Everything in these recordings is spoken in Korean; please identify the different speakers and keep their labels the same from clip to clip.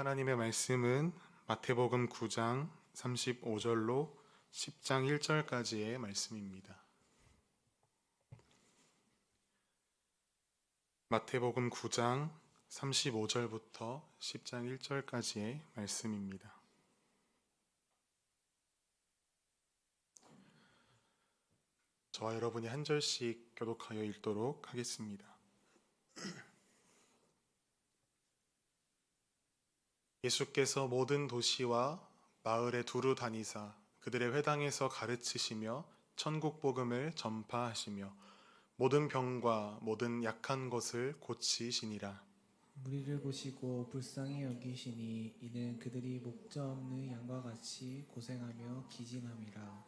Speaker 1: 하나님의 말씀은 마태복음 9장 35절로 10장 1절까지의 말씀입니다. 마태복음 9장 35절부터 10장 1절까지의 말씀입니다. 저와 여러분이 한 절씩 교독하여 읽도록 하겠습니다. 예수께서 모든 도시와 마을에 두루 다니사 그들의 회당에서 가르치시며 천국 복음을 전파하시며 모든 병과 모든 약한 것을 고치시니라.
Speaker 2: 무리를 보시고 불쌍히 여기시니 이는 그들이 목자 없는 양과 같이 고생하며 기진함이라.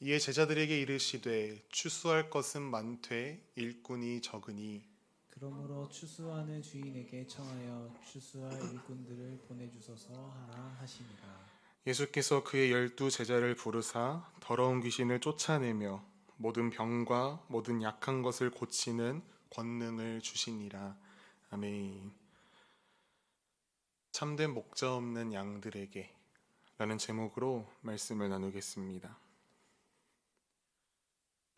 Speaker 1: 이에 제자들에게 이르시되 추수할 것은 많되 일꾼이 적으니
Speaker 2: 그러므로 추수하는 주인에게 청하여 추수할 일꾼들을 보내주소서 하라 하시니라.
Speaker 1: 예수께서 그의 12 제자를 부르사 더러운 귀신을 쫓아내며 모든 병과 모든 약한 것을 고치는 권능을 주시니라. 아멘. 참된 목자 없는 양들에게 라는 제목으로 말씀을 나누겠습니다.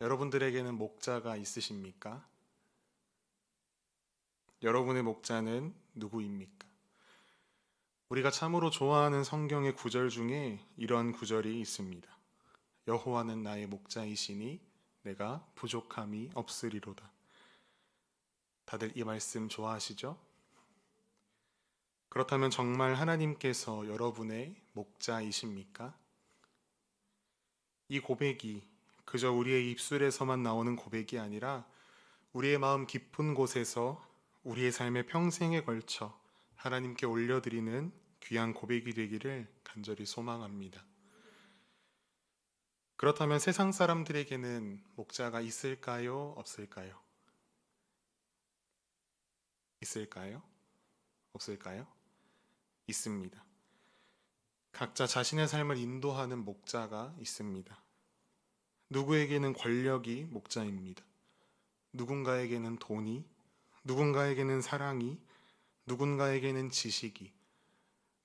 Speaker 1: 여러분들에게는 목자가 있으십니까? 여러분의 목자는 누구입니까? 우리가 참으로 좋아하는 성경의 구절 중에 이런 구절이 있습니다. 여호와는 나의 목자이시니 내가 부족함이 없으리로다. 다들 이 말씀 좋아하시죠? 그렇다면 정말 하나님께서 여러분의 목자이십니까? 이 고백이 그저 우리의 입술에서만 나오는 고백이 아니라 우리의 마음 깊은 곳에서 우리의 삶의 평생에 걸쳐 하나님께 올려드리는 귀한 고백이 되기를 간절히 소망합니다. 그렇다면 세상 사람들에게는 목자가 있을까요? 없을까요? 있을까요? 없을까요? 있습니다. 각자 자신의 삶을 인도하는 목자가 있습니다. 누구에게는 권력이 목자입니다. 누군가에게는 돈이, 누군가에게는 사랑이, 누군가에게는 지식이,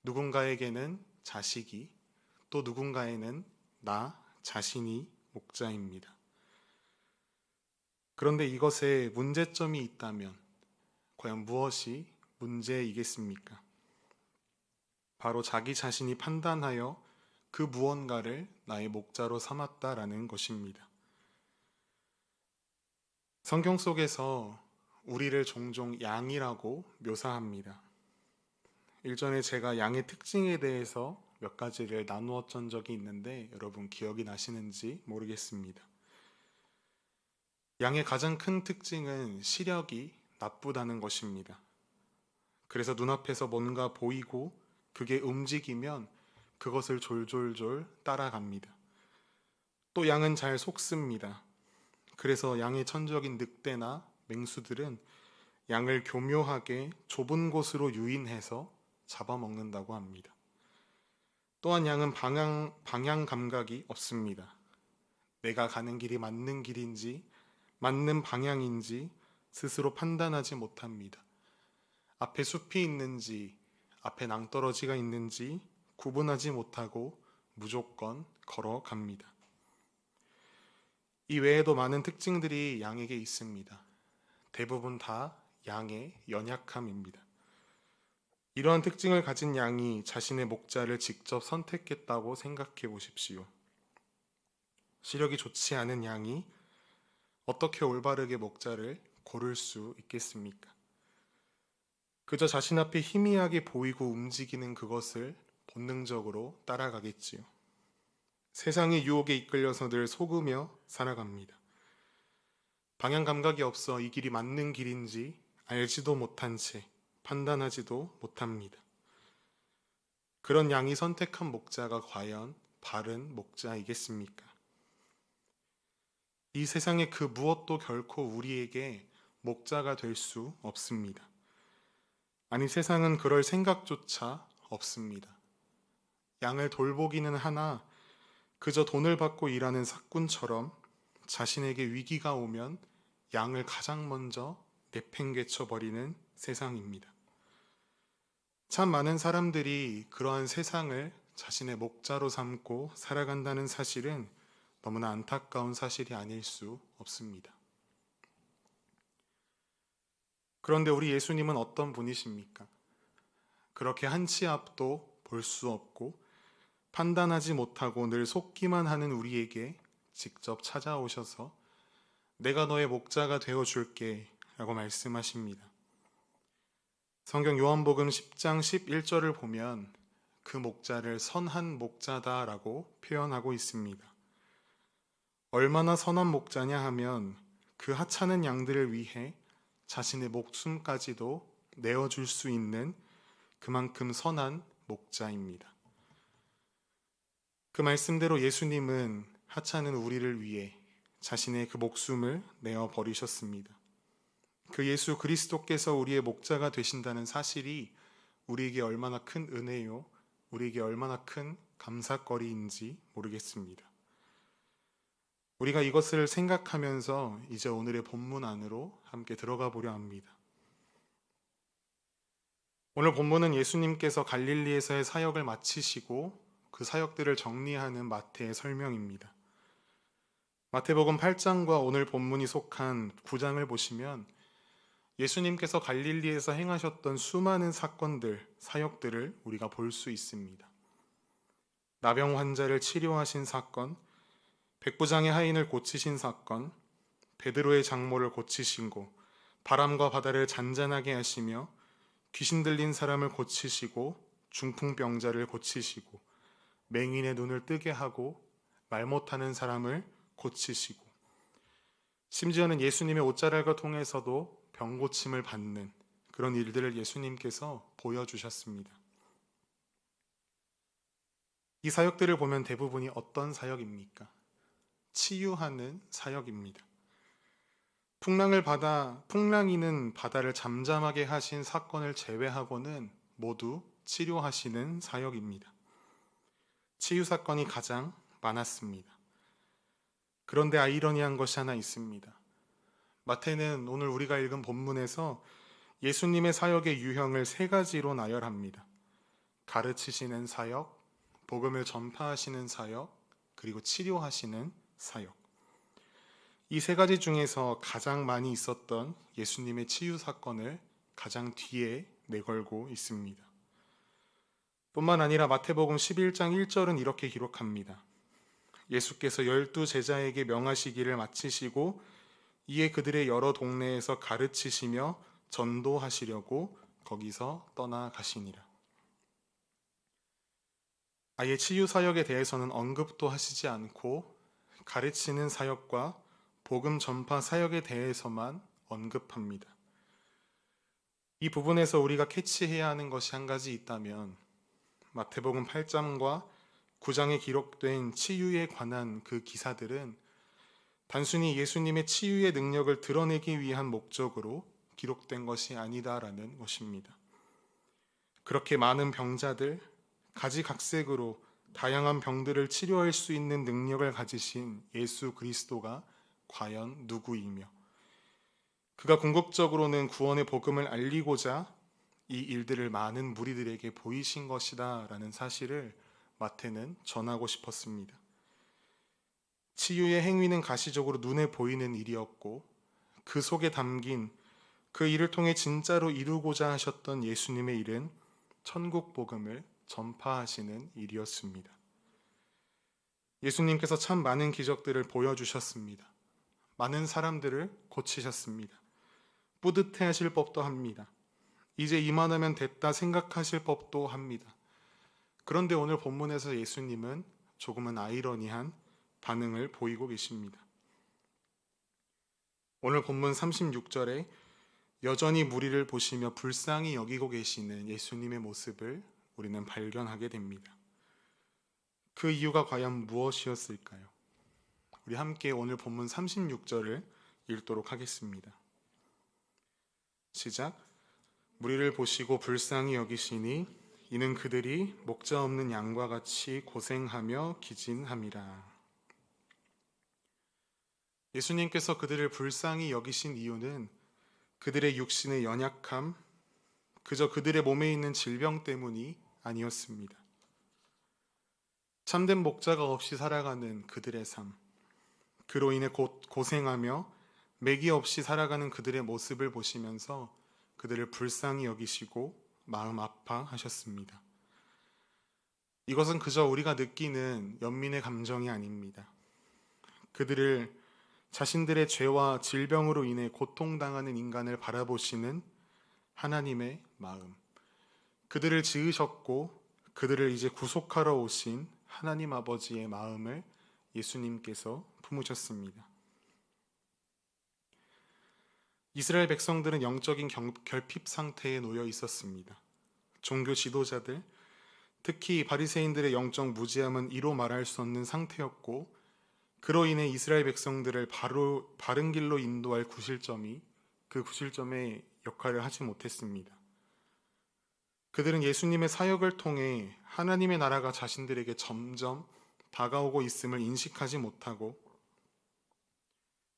Speaker 1: 누군가에게는 자식이, 또 누군가에는 나 자신이 목자입니다. 그런데 이것에 문제점이 있다면 과연 무엇이 문제이겠습니까? 바로 자기 자신이 판단하여 그 무언가를 나의 목자로 삼았다라는 것입니다. 성경 속에서 우리를 종종 양이라고 묘사합니다. 일전에 제가 양의 특징에 대해서 몇 가지를 나누었던 적이 있는데 여러분 기억이 나시는지 모르겠습니다. 양의 가장 큰 특징은 시력이 나쁘다는 것입니다. 그래서 눈앞에서 뭔가 보이고 그게 움직이면 그것을 졸졸졸 따라갑니다. 또 양은 잘 속습니다. 그래서 양의 천적인 늑대나 맹수들은 양을 교묘하게 좁은 곳으로 유인해서 잡아먹는다고 합니다. 또한 양은 방향 감각이 없습니다. 내가 가는 길이 맞는 길인지 맞는 방향인지 스스로 판단하지 못합니다. 앞에 숲이 있는지 앞에 낭떠러지가 있는지 구분하지 못하고 무조건 걸어갑니다. 이 외에도 많은 특징들이 양에게 있습니다. 대부분 다 양의 연약함입니다. 이러한 특징을 가진 양이 자신의 목자를 직접 선택했다고 생각해 보십시오. 시력이 좋지 않은 양이 어떻게 올바르게 목자를 고를 수 있겠습니까? 그저 자신 앞에 희미하게 보이고 움직이는 그것을 본능적으로 따라가겠지요. 세상의 유혹에 이끌려서 늘 속으며 살아갑니다. 방향 감각이 없어 이 길이 맞는 길인지 알지도 못한 채 판단하지도 못합니다. 그런 양이 선택한 목자가 과연 바른 목자이겠습니까? 이 세상의 그 무엇도 결코 우리에게 목자가 될 수 없습니다. 아니, 세상은 그럴 생각조차 없습니다. 양을 돌보기는 하나 그저 돈을 받고 일하는 사꾼처럼 자신에게 위기가 오면 양을 가장 먼저 내팽개쳐 버리는 세상입니다. 참 많은 사람들이 그러한 세상을 자신의 목자로 삼고 살아간다는 사실은 너무나 안타까운 사실이 아닐 수 없습니다. 그런데 우리 예수님은 어떤 분이십니까? 그렇게 한 치 앞도 볼 수 없고 판단하지 못하고 늘 속기만 하는 우리에게 직접 찾아오셔서 내가 너의 목자가 되어 줄게 라고 말씀하십니다. 성경 요한복음 10장 11절을 보면 그 목자를 선한 목자다라고 표현하고 있습니다. 얼마나 선한 목자냐 하면 그 하찮은 양들을 위해 자신의 목숨까지도 내어줄 수 있는 그만큼 선한 목자입니다. 그 말씀대로 예수님은 하찮은 우리를 위해 자신의 그 목숨을 내어 버리셨습니다. 그 예수 그리스도께서 우리의 목자가 되신다는 사실이 우리에게 얼마나 큰 은혜요, 우리에게 얼마나 큰 감사거리인지 모르겠습니다. 우리가 이것을 생각하면서 이제 오늘의 본문 안으로 함께 들어가 보려 합니다. 오늘 본문은 예수님께서 갈릴리에서의 사역을 마치시고 그 사역들을 정리하는 마태의 설명입니다. 마태복음 8장과 오늘 본문이 속한 9장을 보시면 예수님께서 갈릴리에서 행하셨던 수많은 사건들, 사역들을 우리가 볼 수 있습니다. 나병 환자를 치료하신 사건, 백부장의 하인을 고치신 사건, 베드로의 장모를 고치시고 바람과 바다를 잔잔하게 하시며 귀신 들린 사람을 고치시고 중풍병자를 고치시고 맹인의 눈을 뜨게 하고 말 못하는 사람을 고치시고 심지어는 예수님의 옷자락을 통해서도 병 고침을 받는 그런 일들을 예수님께서 보여주셨습니다. 이 사역들을 보면 대부분이 어떤 사역입니까? 치유하는 사역입니다. 풍랑이는 바다를 잠잠하게 하신 사건을 제외하고는 모두 치료하시는 사역입니다. 치유 사건이 가장 많았습니다. 그런데 아이러니한 것이 하나 있습니다. 마태는 오늘 우리가 읽은 본문에서 예수님의 사역의 유형을 세 가지로 나열합니다. 가르치시는 사역, 복음을 전파하시는 사역, 그리고 치료하시는 사역. 이 세 가지 중에서 가장 많이 있었던 예수님의 치유 사건을 가장 뒤에 내걸고 있습니다. 뿐만 아니라 마태복음 11장 1절은 이렇게 기록합니다. 예수께서 12 제자에게 명하시기를 마치시고 이에 그들의 여러 동네에서 가르치시며 전도하시려고 거기서 떠나가시니라. 아예 치유 사역에 대해서는 언급도 하시지 않고 가르치는 사역과 복음 전파 사역에 대해서만 언급합니다. 이 부분에서 우리가 캐치해야 하는 것이 한 가지 있다면 마태복음 8장과 9장에 기록된 치유에 관한 그 기사들은 단순히 예수님의 치유의 능력을 드러내기 위한 목적으로 기록된 것이 아니다라는 것입니다. 그렇게 많은 병자들, 가지각색으로 다양한 병들을 치료할 수 있는 능력을 가지신 예수 그리스도가 과연 누구이며 그가 궁극적으로는 구원의 복음을 알리고자 이 일들을 많은 무리들에게 보이신 것이다 라는 사실을 마태는 전하고 싶었습니다. 치유의 행위는 가시적으로 눈에 보이는 일이었고 그 속에 담긴 그 일을 통해 진짜로 이루고자 하셨던 예수님의 일은 천국 복음을 전파하시는 일이었습니다. 예수님께서 참 많은 기적들을 보여주셨습니다. 많은 사람들을 고치셨습니다. 뿌듯해하실 법도 합니다. 이제 이만하면 됐다 생각하실 법도 합니다. 그런데 오늘 본문에서 예수님은 조금은 아이러니한 반응을 보이고 계십니다. 오늘 본문 36절에 여전히 무리를 보시며 불쌍히 여기고 계시는 예수님의 모습을 우리는 발견하게 됩니다. 그 이유가 과연 무엇이었을까요? 우리 함께 오늘 본문 36절을 읽도록 하겠습니다. 시작. 무리를 보시고 불쌍히 여기시니 이는 그들이 목자 없는 양과 같이 고생하며 기진함이라. 예수님께서 그들을 불쌍히 여기신 이유는 그들의 육신의 연약함, 그저 그들의 몸에 있는 질병 때문이 아니었습니다. 참된 목자가 없이 살아가는 그들의 삶, 그로 인해 고생하며 맥이 없이 살아가는 그들의 모습을 보시면서 그들을 불쌍히 여기시고 마음 아파하셨습니다. 이것은 그저 우리가 느끼는 연민의 감정이 아닙니다. 그들을 자신들의 죄와 질병으로 인해 고통당하는 인간을 바라보시는 하나님의 마음, 그들을 지으셨고 그들을 이제 구속하러 오신 하나님 아버지의 마음을 예수님께서 품으셨습니다. 이스라엘 백성들은 영적인 결핍 상태에 놓여 있었습니다. 종교 지도자들, 특히 바리새인들의 영적 무지함은 이로 말할 수 없는 상태였고, 그로 인해 이스라엘 백성들을 바른 길로 인도할 구실점이 그 구실점의 역할을 하지 못했습니다. 그들은 예수님의 사역을 통해 하나님의 나라가 자신들에게 점점 다가오고 있음을 인식하지 못하고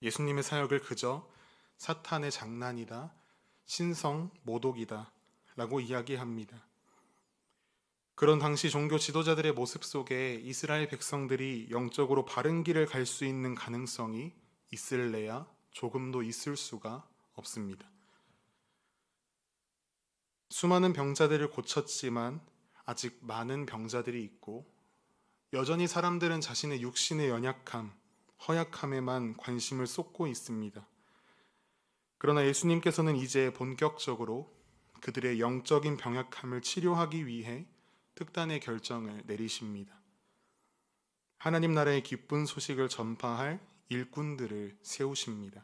Speaker 1: 예수님의 사역을 그저 사탄의 장난이다, 신성 모독이다 라고 이야기합니다. 그런 당시 종교 지도자들의 모습 속에 이스라엘 백성들이 영적으로 바른 길을 갈 수 있는 가능성이 있을래야 조금도 있을 수가 없습니다. 수많은 병자들을 고쳤지만 아직 많은 병자들이 있고 여전히 사람들은 자신의 육신의 연약함, 허약함에만 관심을 쏟고 있습니다. 그러나 예수님께서는 이제 본격적으로 그들의 영적인 병약함을 치료하기 위해 특단의 결정을 내리십니다. 하나님 나라의 기쁜 소식을 전파할 일꾼들을 세우십니다.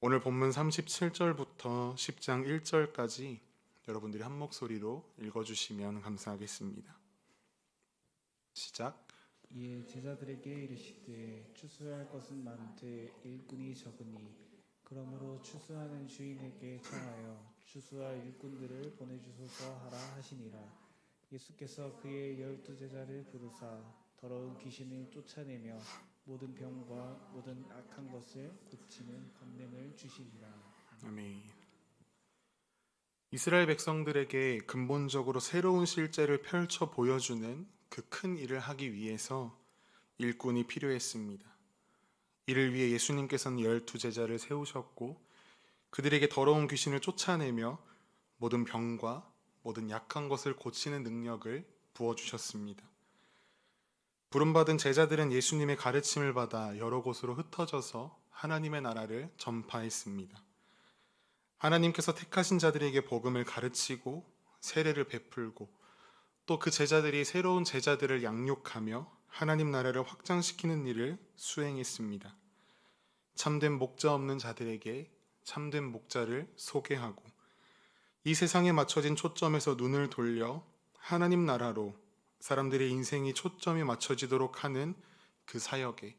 Speaker 1: 오늘 본문 37절부터 10장 1절까지 여러분들이 한 목소리로 읽어주시면 감사하겠습니다. 시작.
Speaker 2: 이에 제자들에게 이르시되 추수할 것은 많되 일꾼이 적으니 그러므로 추수하는 주인에게 청하여 추수할 일꾼들을 보내주소서 하라 하시니라. 예수께서 그의 12 제자를 부르사 더러운 귀신을 쫓아내며 모든 병과 모든 악한 것을 고치는 권능을 주시니라.
Speaker 1: 아멘. 이스라엘 백성들에게 근본적으로 새로운 실제를 펼쳐 보여주는 그 큰 일을 하기 위해서 일꾼이 필요했습니다. 이를 위해 예수님께서는 12 제자를 세우셨고 그들에게 더러운 귀신을 쫓아내며 모든 병과 모든 약한 것을 고치는 능력을 부어주셨습니다. 부름받은 제자들은 예수님의 가르침을 받아 여러 곳으로 흩어져서 하나님의 나라를 전파했습니다. 하나님께서 택하신 자들에게 복음을 가르치고 세례를 베풀고 또 그 제자들이 새로운 제자들을 양육하며 하나님 나라를 확장시키는 일을 수행했습니다. 참된 목자 없는 자들에게 참된 목자를 소개하고 이 세상에 맞춰진 초점에서 눈을 돌려 하나님 나라로 사람들의 인생이 초점이 맞춰지도록 하는 그 사역에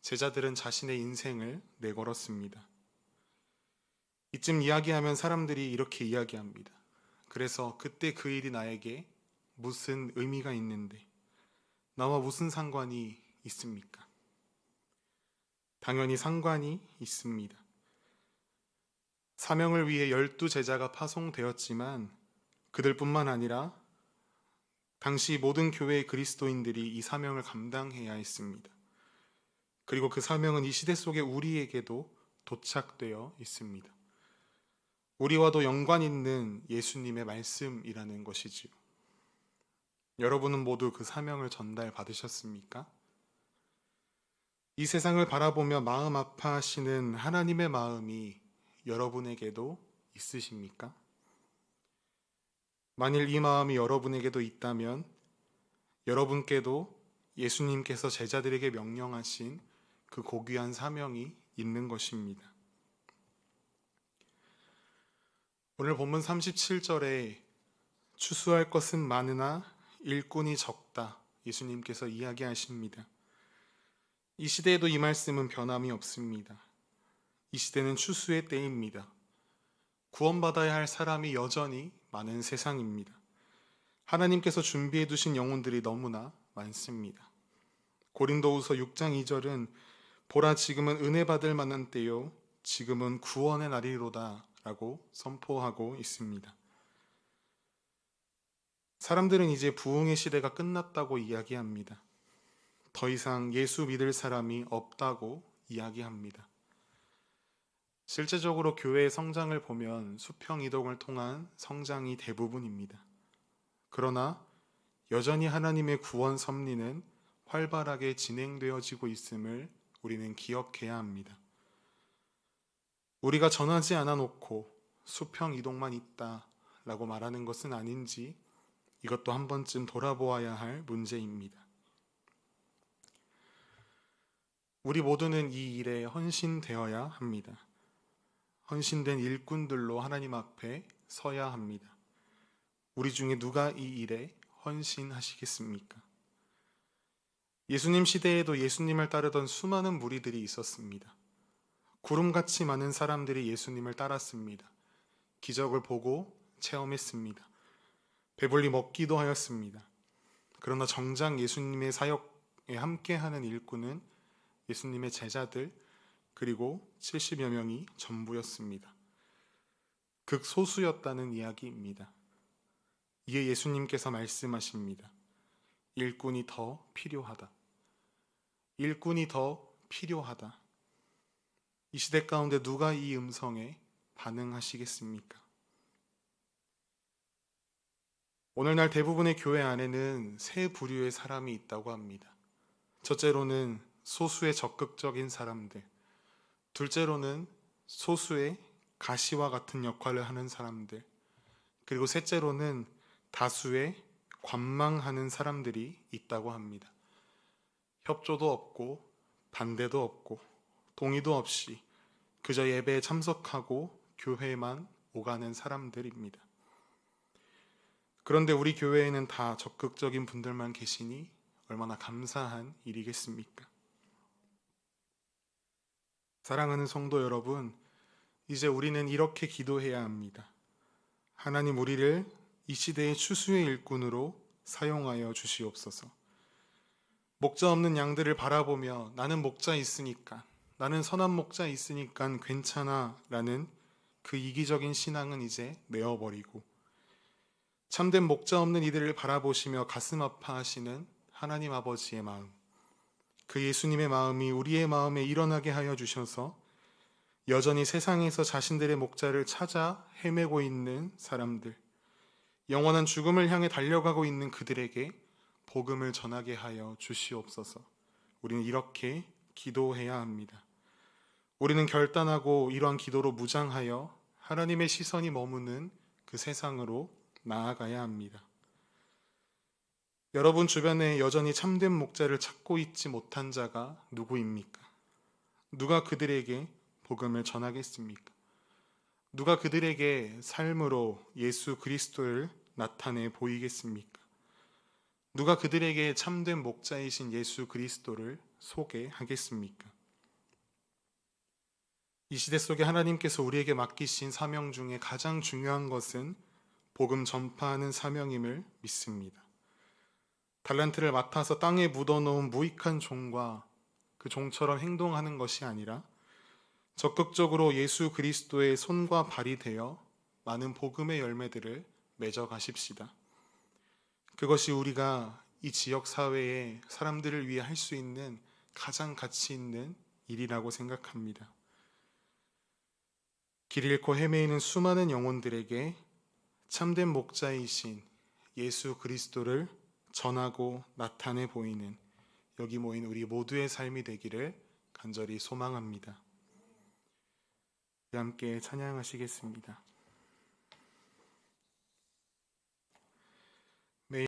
Speaker 1: 제자들은 자신의 인생을 내걸었습니다. 이쯤 이야기하면 사람들이 이렇게 이야기합니다. 그래서 그때 그 일이 나에게 무슨 의미가 있는데 나와 무슨 상관이 있습니까? 당연히 상관이 있습니다. 사명을 위해 12 제자가 파송되었지만 그들뿐만 아니라 당시 모든 교회의 그리스도인들이 이 사명을 감당해야 했습니다. 그리고 그 사명은 이 시대 속에 우리에게도 도착되어 있습니다. 우리와도 연관 있는 예수님의 말씀이라는 것이지요. 여러분은 모두 그 사명을 전달받으셨습니까? 이 세상을 바라보며 마음 아파하시는 하나님의 마음이 여러분에게도 있으십니까? 만일 이 마음이 여러분에게도 있다면 여러분께도 예수님께서 제자들에게 명령하신 그 고귀한 사명이 있는 것입니다. 오늘 본문 37절에 추수할 것은 많으나 일꾼이 적다. 예수님께서 이야기하십니다. 이 시대에도 이 말씀은 변함이 없습니다. 이 시대는 추수의 때입니다. 구원받아야 할 사람이 여전히 많은 세상입니다. 하나님께서 준비해 두신 영혼들이 너무나 많습니다. 고린도후서 6장 2절은 보라 지금은 은혜 받을 만한 때요 지금은 구원의 날이로다 라고 선포하고 있습니다. 사람들은 이제 부흥의 시대가 끝났다고 이야기합니다. 더 이상 예수 믿을 사람이 없다고 이야기합니다. 실제적으로 교회의 성장을 보면 수평 이동을 통한 성장이 대부분입니다. 그러나 여전히 하나님의 구원 섭리는 활발하게 진행되어지고 있음을 우리는 기억해야 합니다. 우리가 전하지 않아 놓고 수평 이동만 있다라고 말하는 것은 아닌지 이것도 한 번쯤 돌아보아야 할 문제입니다. 우리 모두는 이 일에 헌신되어야 합니다. 헌신된 일꾼들로 하나님 앞에 서야 합니다. 우리 중에 누가 이 일에 헌신하시겠습니까? 예수님 시대에도 예수님을 따르던 수많은 무리들이 있었습니다. 구름같이 많은 사람들이 예수님을 따랐습니다. 기적을 보고 체험했습니다. 배불리 먹기도 하였습니다. 그러나 정작 예수님의 사역에 함께하는 일꾼은 예수님의 제자들 그리고 70여 명이 전부였습니다. 극소수였다는 이야기입니다. 이에 예수님께서 말씀하십니다. 일꾼이 더 필요하다. 일꾼이 더 필요하다. 이 시대 가운데 누가 이 음성에 반응하시겠습니까? 오늘날 대부분의 교회 안에는 세 부류의 사람이 있다고 합니다. 첫째로는 소수의 적극적인 사람들, 둘째로는 소수의 가시와 같은 역할을 하는 사람들, 그리고 셋째로는 다수의 관망하는 사람들이 있다고 합니다. 협조도 없고 반대도 없고 동의도 없이 그저 예배에 참석하고 교회만 오가는 사람들입니다. 그런데 우리 교회에는 다 적극적인 분들만 계시니 얼마나 감사한 일이겠습니까? 사랑하는 성도 여러분, 이제 우리는 이렇게 기도해야 합니다. 하나님, 우리를 이 시대의 추수의 일꾼으로 사용하여 주시옵소서. 목자 없는 양들을 바라보며 나는 목자 있으니까, 나는 선한 목자 있으니까 괜찮아 라는 그 이기적인 신앙은 이제 내어버리고 참된 목자 없는 이들을 바라보시며 가슴 아파하시는 하나님 아버지의 마음, 그 예수님의 마음이 우리의 마음에 일어나게 하여 주셔서 여전히 세상에서 자신들의 목자를 찾아 헤매고 있는 사람들, 영원한 죽음을 향해 달려가고 있는 그들에게 복음을 전하게 하여 주시옵소서. 우리는 이렇게 기도해야 합니다. 우리는 결단하고 이러한 기도로 무장하여 하나님의 시선이 머무는 그 세상으로 나아가야 합니다. 여러분 주변에 여전히 참된 목자를 찾고 있지 못한 자가 누구입니까? 누가 그들에게 복음을 전하겠습니까? 누가 그들에게 삶으로 예수 그리스도를 나타내 보이겠습니까? 누가 그들에게 참된 목자이신 예수 그리스도를 소개하겠습니까? 이 시대 속에 하나님께서 우리에게 맡기신 사명 중에 가장 중요한 것은 복음 전파하는 사명임을 믿습니다. 달란트를 맡아서 땅에 묻어놓은 무익한 종과 그 종처럼 행동하는 것이 아니라 적극적으로 예수 그리스도의 손과 발이 되어 많은 복음의 열매들을 맺어 가십시다. 그것이 우리가 이 지역 사회의 사람들을 위해 할 수 있는 가장 가치 있는 일이라고 생각합니다. 길 잃고 헤매이는 수많은 영혼들에게 참된 목자이신 예수 그리스도를 전하고 나타내 보이는 여기 모인 우리 모두의 삶이 되기를 간절히 소망합니다. 함께 찬양하시겠습니다.